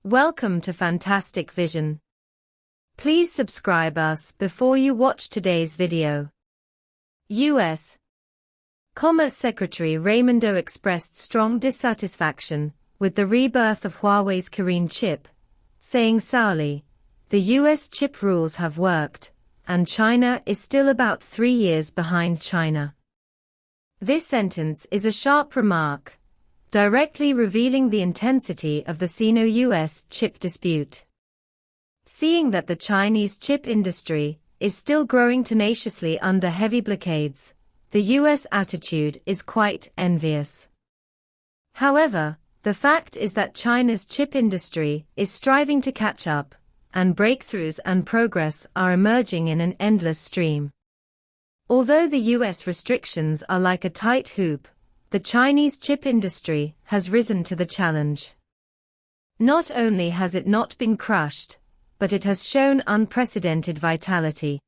Welcome to Fantastic Vision. Please subscribe us before you watch today's video. U.S. Commerce Secretary Raimondo expressed strong dissatisfaction with the rebirth of Huawei's Kirin chip, saying sourly, "The U.S. chip rules have worked, and China is still about 3 years behind China." This sentence is a sharp remark, directly revealing the intensity of the Sino-US chip dispute. Seeing that the Chinese chip industry is still growing tenaciously under heavy blockades, the US attitude is quite envious. However, the fact is that China's chip industry is striving to catch up, and breakthroughs and progress are emerging in an endless stream. Although the US restrictions are like a tight hoop, the Chinese chip industry has risen to the challenge. Not only has it not been crushed, but it has shown unprecedented vitality.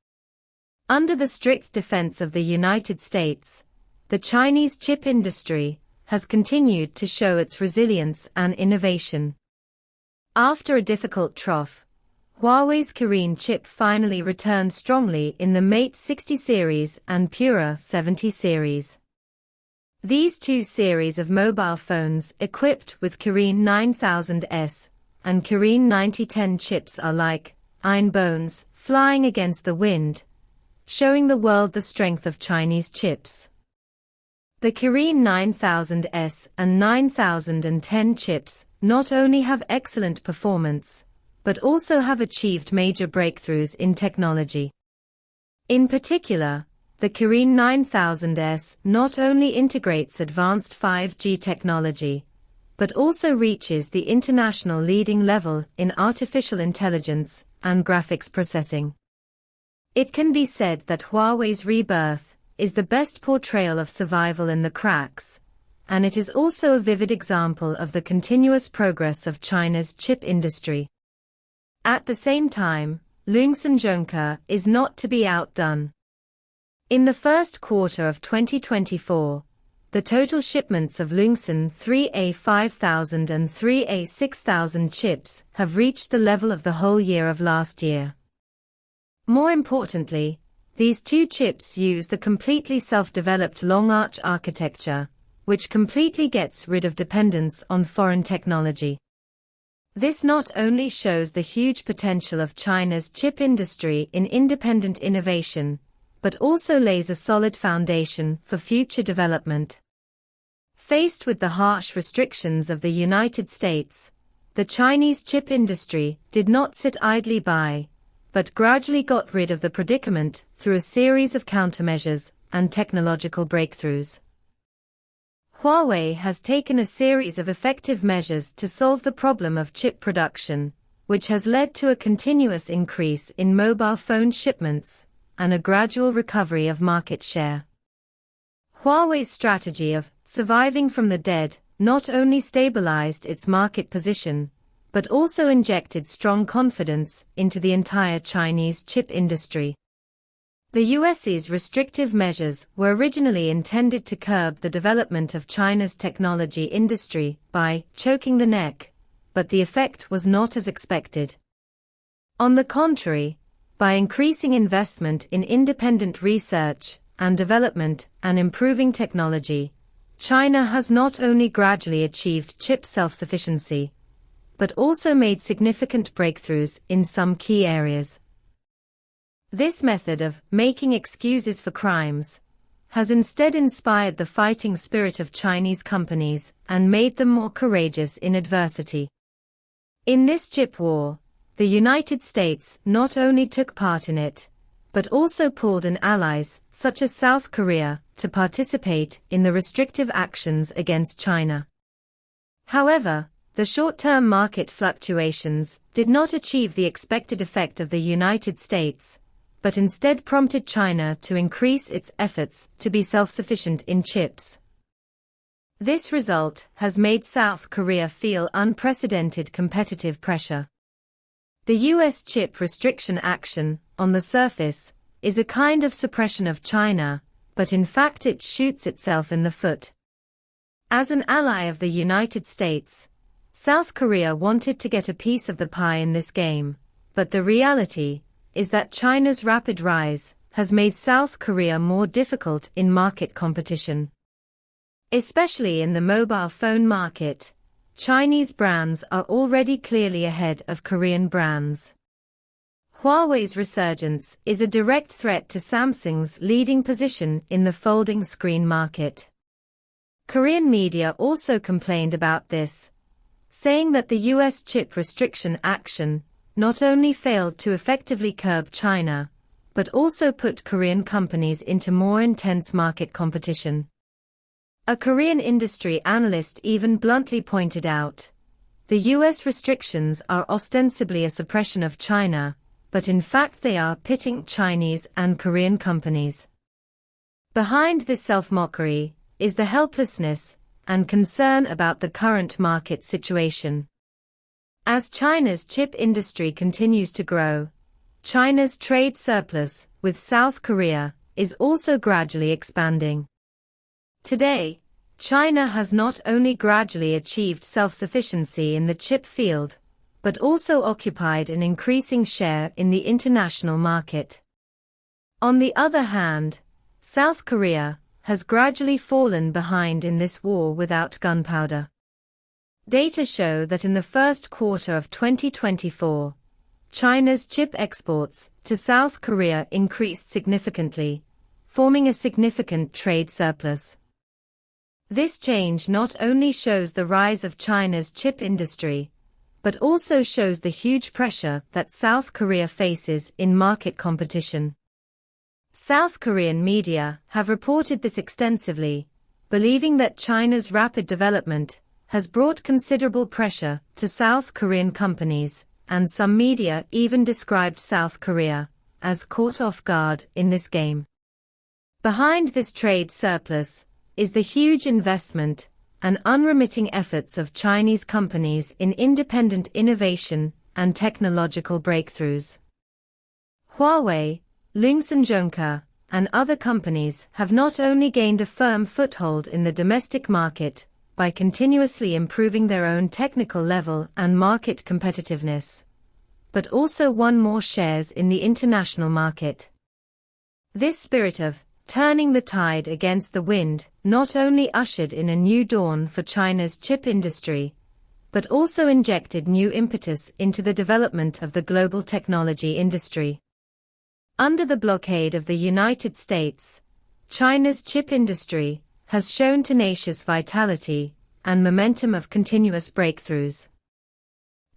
Under the strict defense of the United States, the Chinese chip industry has continued to show its resilience and innovation. After a difficult trough, Huawei's Kirin chip finally returned strongly in the Mate 60 series and Pura 70 series. These two series of mobile phones equipped with Kirin 9000S and Kirin 9010 chips are like iron bones flying against the wind, showing the world the strength of Chinese chips. The Kirin 9000S and 9010 chips not only have excellent performance, but also have achieved major breakthroughs in technology. In particular, the Kirin 9000S not only integrates advanced 5G technology, but also reaches the international leading level in artificial intelligence and graphics processing. It can be said that Huawei's rebirth is the best portrayal of survival in the cracks, and it is also a vivid example of the continuous progress of China's chip industry. At the same time, Lungsan Zhongke is not to be outdone. In the first quarter of 2024, the total shipments of Lungsan 3A5000 and 3A6000 chips have reached the level of the whole year of last year. More importantly, these two chips use the completely self-developed long arch architecture, which completely gets rid of dependence on foreign technology. This not only shows the huge potential of China's chip industry in independent innovation, but also lays a solid foundation for future development. Faced with the harsh restrictions of the United States, the Chinese chip industry did not sit idly by, but gradually got rid of the predicament through a series of countermeasures and technological breakthroughs. Huawei has taken a series of effective measures to solve the problem of chip production, which has led to a continuous increase in mobile phone shipments and a gradual recovery of market share. Huawei's strategy of surviving from the dead not only stabilized its market position, but also injected strong confidence into the entire Chinese chip industry. The US's restrictive measures were originally intended to curb the development of China's technology industry by choking the neck, but the effect was not as expected. On the contrary, by increasing investment in independent research and development and improving technology, China has not only gradually achieved chip self-sufficiency, but also made significant breakthroughs in some key areas. This method of making excuses for crimes has instead inspired the fighting spirit of Chinese companies and made them more courageous in adversity. In this chip war, the United States not only took part in it, but also pulled in allies such as South Korea to participate in the restrictive actions against China. However, the short-term market fluctuations did not achieve the expected effect of the United States, but instead prompted China to increase its efforts to be self-sufficient in chips. This result has made South Korea feel unprecedented competitive pressure. The US chip restriction action, on the surface, is a kind of suppression of China, but in fact it shoots itself in the foot. As an ally of the United States, South Korea wanted to get a piece of the pie in this game, but the reality is that China's rapid rise has made South Korea more difficult in market competition. Especially in the mobile phone market, Chinese brands are already clearly ahead of Korean brands. Huawei's resurgence is a direct threat to Samsung's leading position in the folding screen market. Korean media also complained about this, saying that the US chip restriction action not only failed to effectively curb China, but also put Korean companies into more intense market competition. A Korean industry analyst even bluntly pointed out, the US restrictions are ostensibly a suppression of China, but in fact they are pitting Chinese and Korean companies. Behind this self-mockery is the helplessness and concern about the current market situation. As China's chip industry continues to grow, China's trade surplus with South Korea is also gradually expanding. Today, China has not only gradually achieved self-sufficiency in the chip field, but also occupied an increasing share in the international market. On the other hand, South Korea has gradually fallen behind in this war without gunpowder. Data show that in the first quarter of 2024, China's chip exports to South Korea increased significantly, forming a significant trade surplus. This change not only shows the rise of China's chip industry, but also shows the huge pressure that South Korea faces in market competition. South Korean media have reported this extensively, believing that China's rapid development has brought considerable pressure to South Korean companies, and some media even described South Korea as caught off guard in this game. Behind this trade surplus is the huge investment and unremitting efforts of Chinese companies in independent innovation and technological breakthroughs. Huawei, Semiconductor, and other companies have not only gained a firm foothold in the domestic market by continuously improving their own technical level and market competitiveness, but also won more shares in the international market. This spirit of turning the tide against the wind not only ushered in a new dawn for China's chip industry, but also injected new impetus into the development of the global technology industry. Under the blockade of the United States, China's chip industry has shown tenacious vitality and momentum of continuous breakthroughs.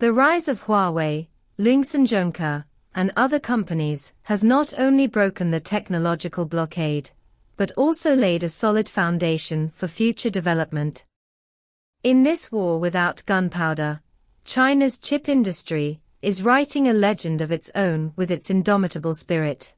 The rise of Huawei, Semiconductor, and other companies has not only broken the technological blockade, but also laid a solid foundation for future development. In this war without gunpowder, China's chip industry is writing a legend of its own with its indomitable spirit.